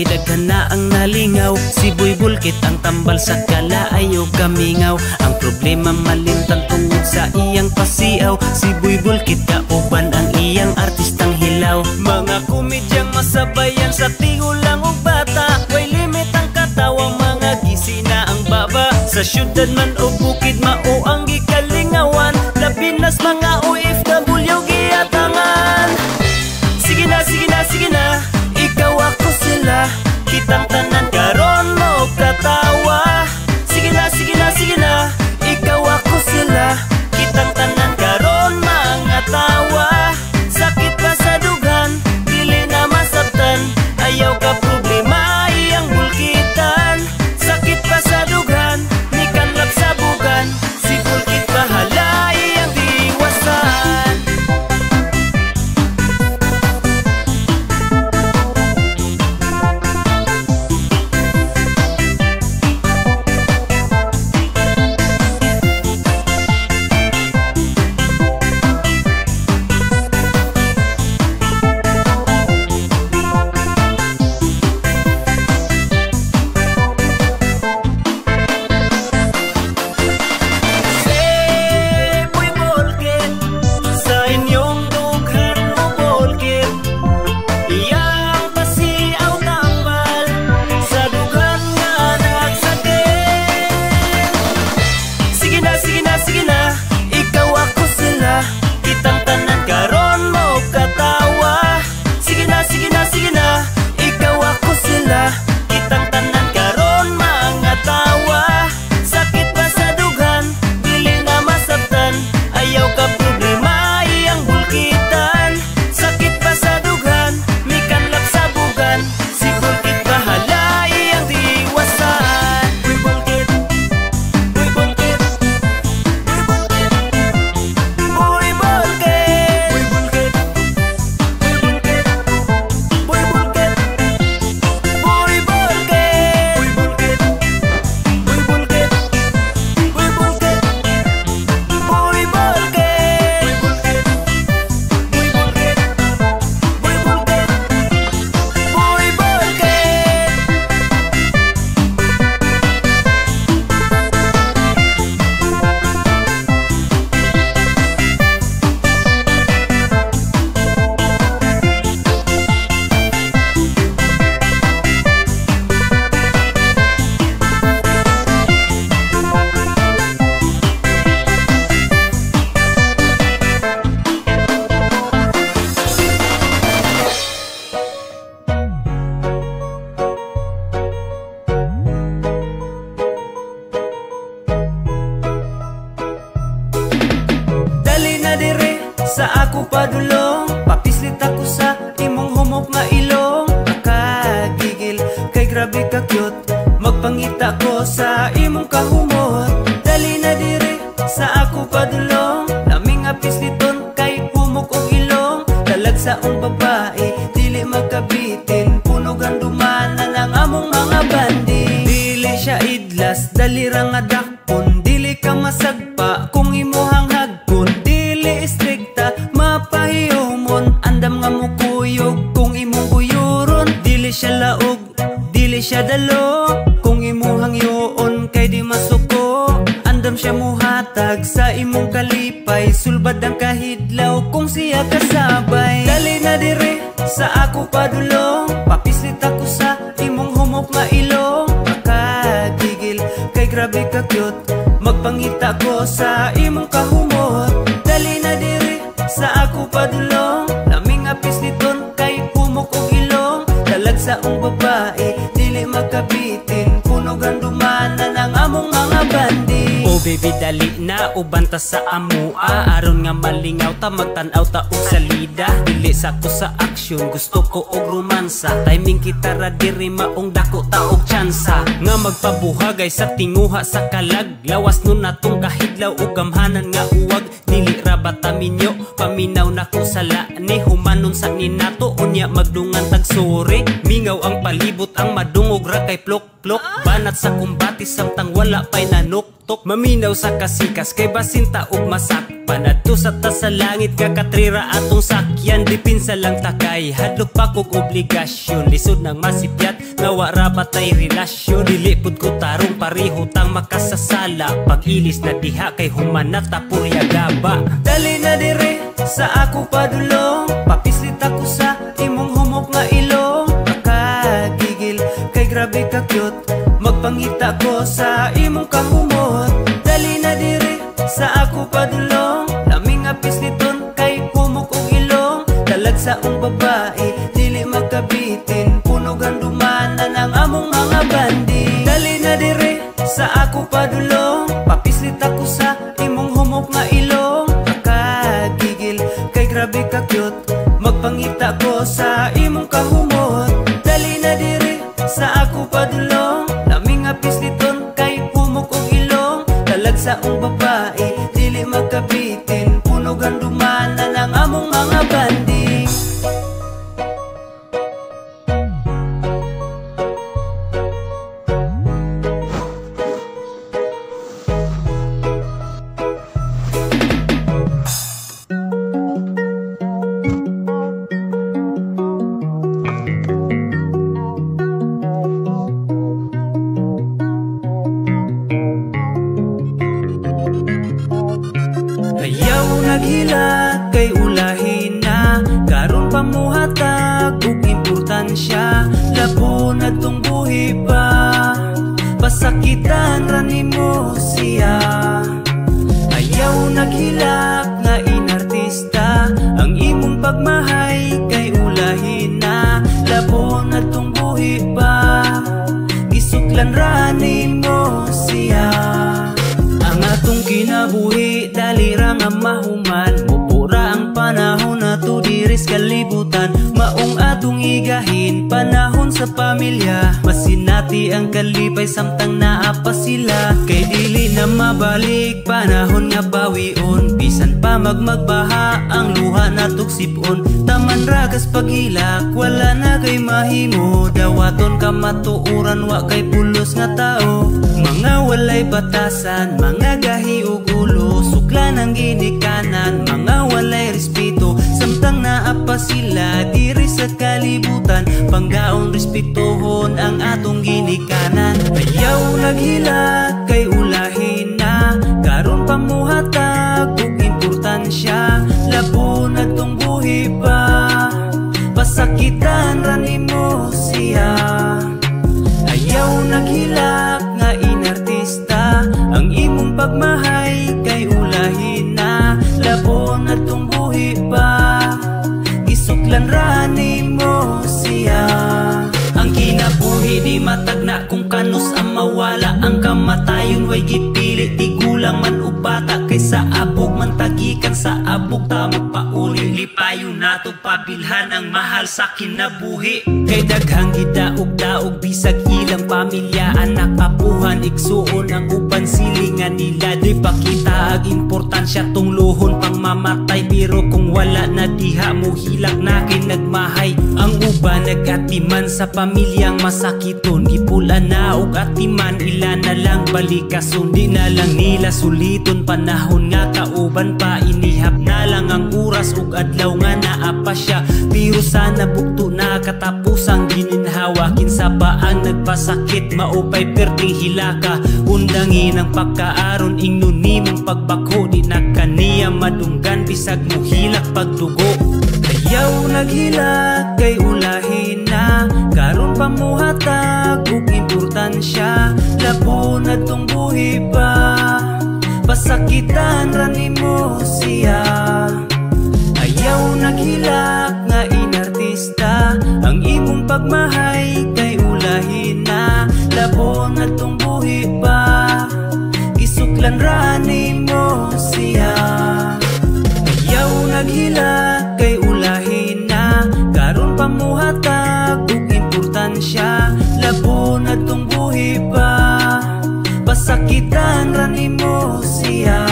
kay daghan na ang nalingaw. Si Boy Bulkit ang tambal sa kalaayo kamingaw. Ang problema malimtan tungod sa iyang pasiaw. Si Boy Bulkit kauban ang iyang artistang hilaw. Mga komedyang masabayan sa tigulang ug bata. Way limit ang katawang mga gisina ang baba. Sa syudad man o bukid mao ang gikalingawan. Labinas mga OFW giatangan. Sige na, sige na, sige na, ikaw ako sila. Kitang tanan karon mo katawa. Sige na, sige na, sige na, ikaw ako sila. Kitang tanan karon mga tawa. Sakit pa sa dugan, dili na masabtan. Ayaw ka problema, iyang bulkitan. Sakit pa sa dugan, ni kanlap sa bugan. Si Bulkit bahala, iyang diwasan. Sa ako padulong, papislit ako sa imong humok nga ilong. Makagigil, kay grabe ka cute. Magpangita ko sa imong kahumot. Dali na dire, sa ako padulong. Naming apisliton, kay humok o ilong. Talag sa ong babae, dili magkabitin. Punog ang dumana ng among mga bandi. Dili siya idlas, dali ra nga dakpon. Dili ka masagpa, kung imuhang hagpon. Dili strikta, mapahiyomon. Andam nga mo kuyog, kung imong kuyuron. Dili siya laog, dili siya dalo. Kung imuhang yoon, kay di masuko. Andam siya muhatag sa imong kalipay. Sulbad ang kahidlaw, kung siya kasabay. Dali na dire, sa ako padulong. Papislit ako sa imong humok nga ilong. Makagigil, kay grabe ka cute. Magpangita ko sa imong kahumot. Dali na dire, sa ako padulong. Naming apisliton, kay humok o ilong. Talag sa ong babae, dili magkabitin. Punog ang dumana ng among mga bandi. Oh baby dali na, ubanta sa amua. Aron nga malingaw ta, magtanaw ta og salida. Dili sa ko sa aksyon, gusto ko og romansa. Timing kita ra diri maong dako ta og tsansa. Nga magpabuhagay sa tinguha sa kalag. Lawas nun natong kahidlaw ug gamhanan nga uwag. Dili ra bata minyo, paminaw na ko sala. Ni humanon sa ninato, unya magdungan tag sore. Mingaw ang palibot, ang madungog ra kay plok-plok. Banat sa kumbati samtang wala pay nanuktok. Maminaw sa kasikas kay basinta ug masakpan. Panadto sa ta sa langit kakatrira atong sakyan. Dipinsa lang takay hadlok pa kog obligasyon. Lisod nang masipyat nga wara batay relasyon. Dilipod ko tarong pareho tang makasasala. Pag-ilis na diha kay humanat tapurya gaba. Dali na dire sa ako padulong, papislit ako sa imong humok nga ilong. Makagigil kay grabe ka cute, magpangita ko sa imong kahumot. Dali na dire sa ako padulong, laming apis niton kay humok og ilong. Dalag sa babae, dili magkabitin, puno gandumanan ang among mga bandi. Dali na dire sa ako padulong, papislit ako sa imong humok nga ilong. Makagigil kay grabe ka cute, magpangita ko sa imong kahumot. Dali na dire sa ako padulong, laming apis niton kay humok og ilong. Dalag sa babae, dili magkabitin, puno gandumanan ang among mga bandi. Ayaw naghila kay ulahin na, karon pamuhatag ug importansya. Labo na tong buhi pa, pasakitan ra nimo siya. Ayaw naghilak nga inartista, ang imong pagmahay kay ulahin na. Labo na tong buhi pa, gisuklan ra nimo siya. Ang atong kinabuhi dali ra nga mahuman, mupura ang panahon nato diris kalibutan. Maong atong igahin panahon sa pamilya, masinati ang kalipay samtang naa pa sila. Kay dili na mabalik panahon nga bawion, bisan pa magbaha ang luha natog sipon. Taman ragas paghilak wala na kay mahimo, dawaton ka matuuran wa kay pulos nga tao. Mga walay batasan, mga gahi ug ulo, suklan ang ginikanan, mga walay respeto. Samtang naa pa sila diri sa kalibutan, panggaon respetuhon ang atong ginikanan. Ayaw naghila kay ulahin na, karon pamuhatag ug importansya. Labo na tong buhi pa, pasakitan ra nimo siya. Ayaw naghilak nga inartista, ang imong pagmahay kay ulahin na. Labo na tong buhi pa, gisuklan ra nimo siya. Ang kinabuhi di matagna kung kanus ang mawala. Ang kamatayon way gipili, di gulang man o bata. Kaysa abog man tagikan sa abog tamog pauli. Lipayon nato pabilhan ang mahal sa kinabuhi. Kay daghang gidaog-daog bisag ilang pamilya, anak apuhan igsuon ang uban silingan nila. Di pa kita ag importansya tong luhon pang mamatay, pero kung wala na diha mo hilak na kay nagmahay. Ang uban nagatiman sa pamilyang masakiton, gipula na og atiman ila na lang balikason. Di na lang nila suliton panahon nga kauban pa, inihap na lang ang oras ug adlaw nga naa pa siya. Pero sana bukto na katapusang gininhawa, kinsa ba ang nagpasakit maupay perting hilaka. Undangin ang pagkaaron ingnon nimong pagbako, di na kaniya madunggan bisag mo hilak pagdugo. Ayaw naghilak kay ulahin na, karon pamuhatag ug importansya. Labo na tong buhi pa, pasakitan ra nimo siya. Ayaw naghilak nga inartista, ang imong pagmahay kay ulahin na. Labo na tong buhi pa, gisuklan ra nimo siya. Ayaw naghilak kay ulahin na, karon pamuhatag ug importansya. Labo na tong buhi pa, pasakitan ra nimo siya.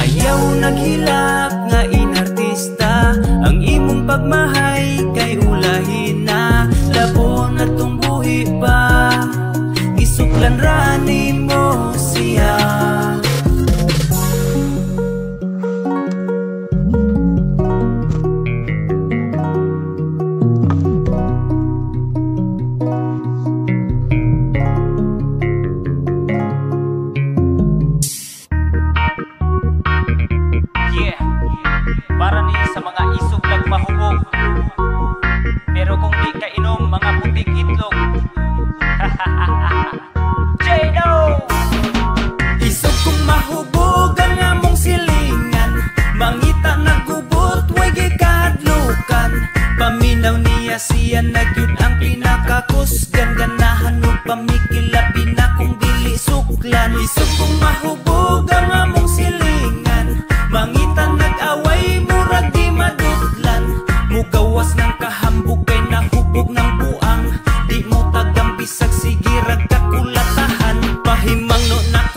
Ayaw naghilak nga inartista, ang imong pagmahay kay ulahin na. Labo na tong buhi pa, gisuklan ra nimo siya.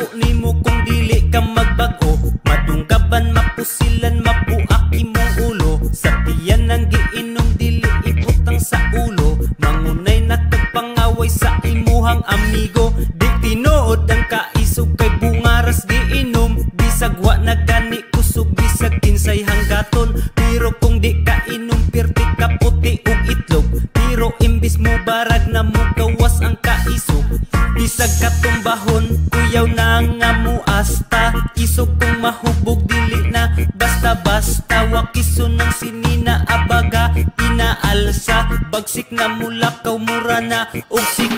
ako nimo kung dili ka magbago. Madunggaban, mapusilan, mabuak imong ulo. Sa tiyan ng giinom dili ibutang sa ulo. Mangunay nakagpangaway sa imuhang amigo. Di tinuod ang kaisog kay bungaras giinom. Bisag wa na gani kusog, bisag kinsay hanggaton. Pero kung di ka inom pirti ka puti ug itlog. Pero imbis mo barag na mo gawas ang kaisog. Bisag katumbahon kuyaw na nga muasta. Isog kung mahubog dili na basta-basta. Wakiso ng sinina abaga inaalsa. Bagsik na mulakaw mura na og sikip.